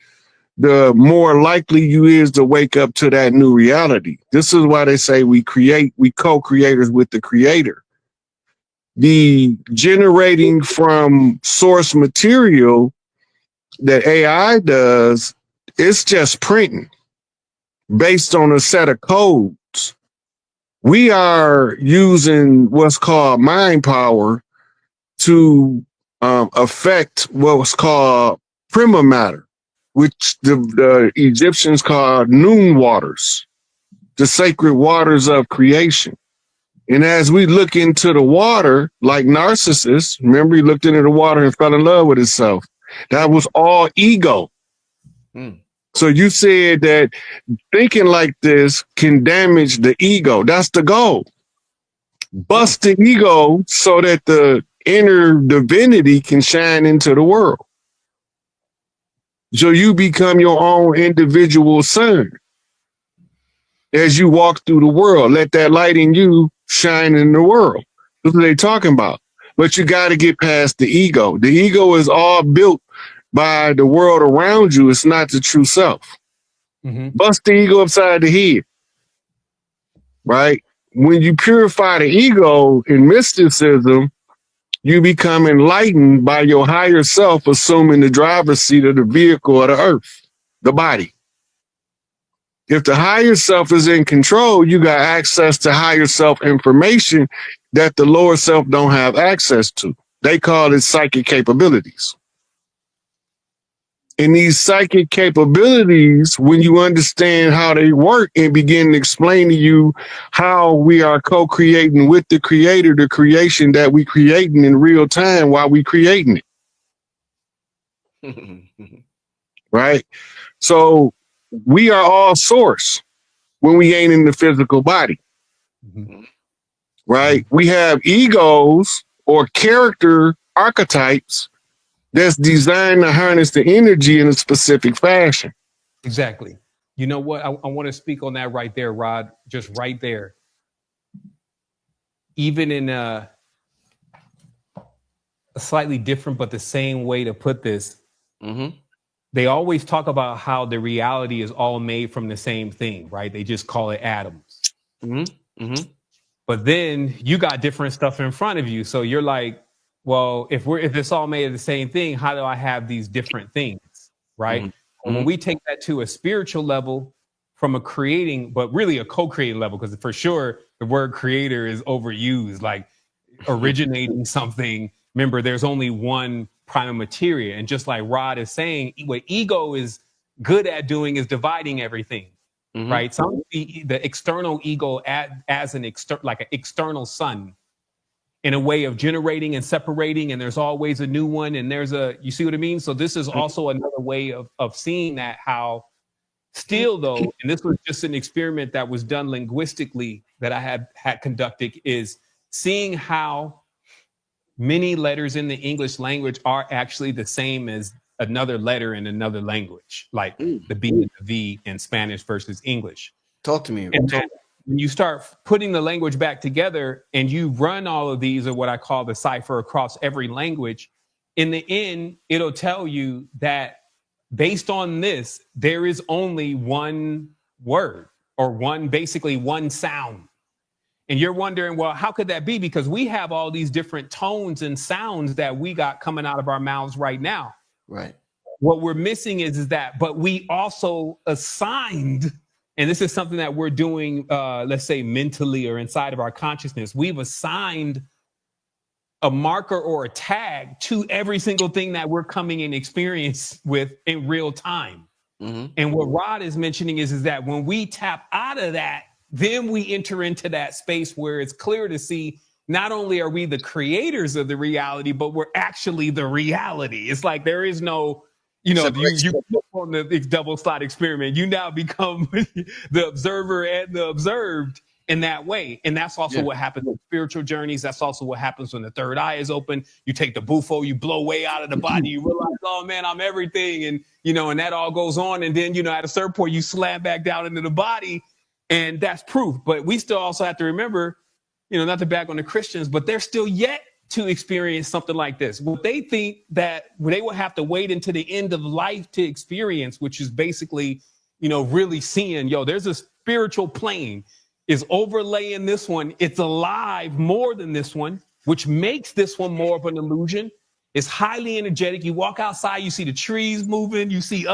the more likely you is to wake up to that new reality. This is why they say we co-creators with the creator. The generating from source material that AI does, it's just printing based on a set of codes. We are using what's called mind power to affect what was called prima matter, which the Egyptians called noon waters, the sacred waters of creation. And as we look into the water, like Narcissus, remember he looked into the water and fell in love with himself. That was all ego. So you said that thinking like this can damage the ego. That's the goal. Bust the ego so that the inner divinity can shine into the world. So you become your own individual sun. As you walk through the world, let that light in you shine in the world. That's what they're talking about. But you got to get past the ego. The ego is all built by the world around you. It's not the true self. Bust the ego upside the head, right? When you purify the ego in mysticism, you become enlightened by your higher self assuming the driver's seat of the vehicle of the earth, the body. If the higher self is in control, you got access to higher self information that the lower self don't have access to. They call it psychic capabilities. And these psychic capabilities, when you understand how they work and begin to explain to you how we are co-creating with the creator, the creation that we creating in real time while we creating it. Right? So we are all source when we ain't in the physical body. Right? We have egos or character archetypes that's designed to harness the energy in a specific fashion. Exactly. You know what? I want to speak on that right there, Rod. Just right there. Even in a slightly different but the same way to put this, they always talk about how the reality is all made from the same thing, right? They just call it atoms. But then you got different stuff in front of you. So you're like, well, if it's all made of the same thing, how do I have these different things, right? And when we take that to a spiritual level from a creating, but really a co-creating level, because for sure the word creator is overused, like originating something. Remember, there's only one prima materia. And just like Rod is saying, what ego is good at doing is dividing everything. Right? Some the external ego as an like an external sun in a way of generating and separating, and there's always a new one, and you see what I mean? So this is also another way of seeing that, how still though, and this was just an experiment that was done linguistically that I had conducted, is seeing how many letters in the English language are actually the same as another letter in another language, like the B and the V in Spanish versus English. Talk to me. And when you start putting the language back together and you run all of these, or what I call the cipher, across every language, in the end, it'll tell you that based on this, there is only one word, or basically one sound. And you're wondering, well, how could that be? Because we have all these different tones and sounds that we got coming out of our mouths right now. Right. What we're missing is that, but we also assigned, and this is something that we're doing, let's say mentally or inside of our consciousness, we've assigned a marker or a tag to every single thing that we're coming in experience with in real time. And what Rod is mentioning is that when we tap out of that, then we enter into that space where it's clear to see not only are we the creators of the reality, but we're actually the reality. It's like there is no, you click on the double slot experiment, you now become the observer and the observed in that way. And that's also what happens in spiritual journeys. That's also what happens when the third eye is open. You take the bufo, you blow way out of the body, you realize, oh man, I'm everything. And, and that all goes on. And then, at a certain point, you slam back down into the body, and that's proof. But we still also have to remember, not to bag on the Christians, but they're still yet to experience something like this. What they think that they will have to wait until the end of life to experience, which is basically, really seeing, there's a spiritual plane is overlaying this one. It's alive more than this one, which makes this one more of an illusion. It's highly energetic. You walk outside, you see the trees moving, you see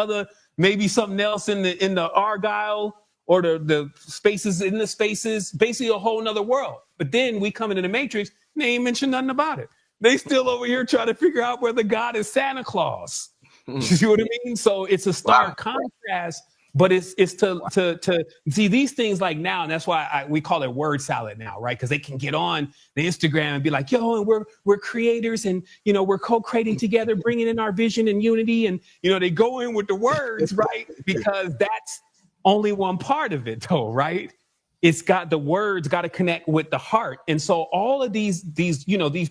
maybe something else in the Argyle or the spaces in the spaces, basically a whole nother world. But then we come into the Matrix, and they ain't mentioned nothing about it. They still over here trying to figure out whether God is Santa Claus. You see what I mean? So it's a stark contrast, but it's to see these things like now, and that's why we call it word salad now, right? Because they can get on the Instagram and be like, and we're creators, and we're co-creating together, bringing in our vision and unity, and they go in with the words, right? Because that's only one part of it, though, right? It's got the words got to connect with the heart. And so all of these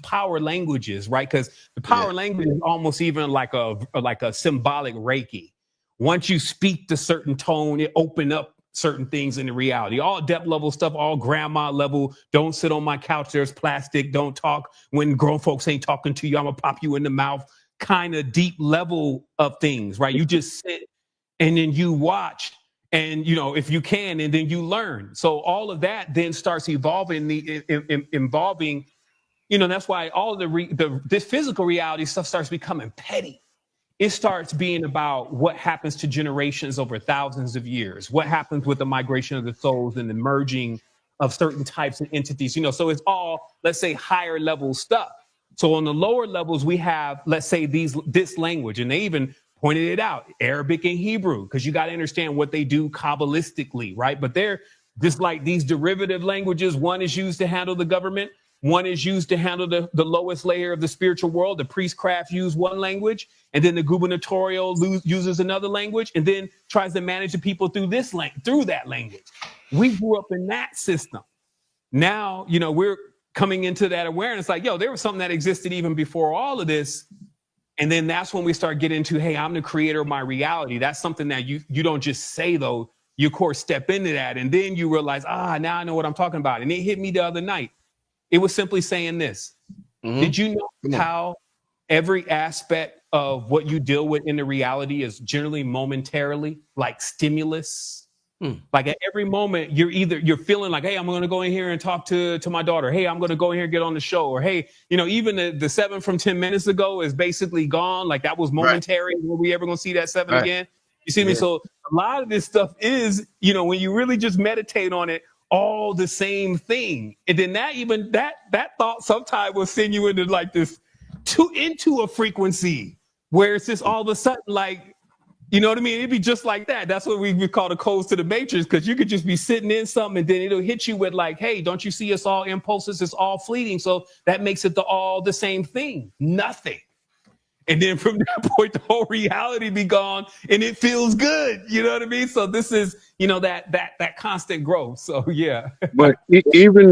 power languages, right? Because the power language is almost even like a symbolic Reiki. Once you speak the certain tone, it open up certain things in the reality. All depth level stuff, all grandma level. Don't sit on my couch. There's plastic. Don't talk when grown folks ain't talking to you. I'm gonna pop you in the mouth. Kind of deep level of things, right? You just sit and then you watch. And, if you can, and then you learn. So all of that then starts evolving, involving, that's why all of this physical reality stuff starts becoming petty. It starts being about what happens to generations over thousands of years, what happens with the migration of the souls and the merging of certain types of entities, so it's all, let's say, higher level stuff. So on the lower levels, we have, let's say, this language, and they even pointed it out, Arabic and Hebrew, because you got to understand what they do Kabbalistically, right? But they're just like these derivative languages. One is used to handle the government. One is used to handle the lowest layer of the spiritual world. The priestcraft use one language, and then the gubernatorial uses another language, and then tries to manage the people through that language. We grew up in that system. Now, we're coming into that awareness, like, there was something that existed even before all of this. And then that's when we start getting into, hey, I'm the creator of my reality. That's something that you don't just say, though. You, of course, step into that. And then you realize, now I know what I'm talking about. And it hit me the other night. It was simply saying this. Did you know how every aspect of what you deal with in the reality is generally momentarily, like stimulus? Like at every moment, you're feeling like, hey, I'm going to go in here and talk to my daughter. Hey, I'm going to go in here and get on the show. Or, hey, even the 7 from 10 minutes ago is basically gone. Like that was momentary. Right. Were we ever going to see that 7 again? You see me? So a lot of this stuff is, when you really just meditate on it, all the same thing. And then that thought sometimes will send you into like this into a frequency where it's just all of a sudden like, you know what I mean? It'd be just like that. That's what we call the codes to the matrix, because you could just be sitting in something and then it'll hit you with like, hey, don't you see it's all impulses? It's all fleeting. So that makes it all the same thing. Nothing. And then from that point, the whole reality be gone and it feels good. You know what I mean? So this is, that constant growth. So, yeah. But even